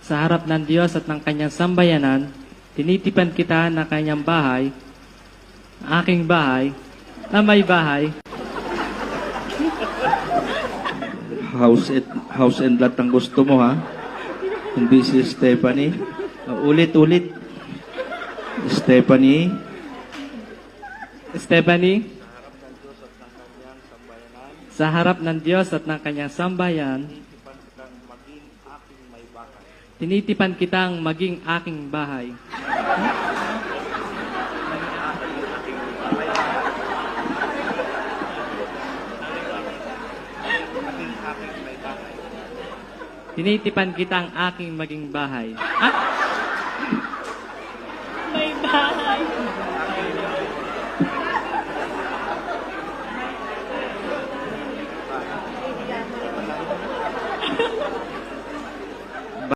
sa harap ng Diyos at ng kanyang sambayanan, tinitipan kita na kanyang bahay, aking bahay, na may bahay. House and lot ang gusto mo, ha? Hindi si Stephanie. Ulit. Stephanie. Stephanie, sa harap ng Diyos at ng kanyang sambayan, tinitipan kitang maging aking bahay. Tinitipan kitang aking maging bahay. Ah?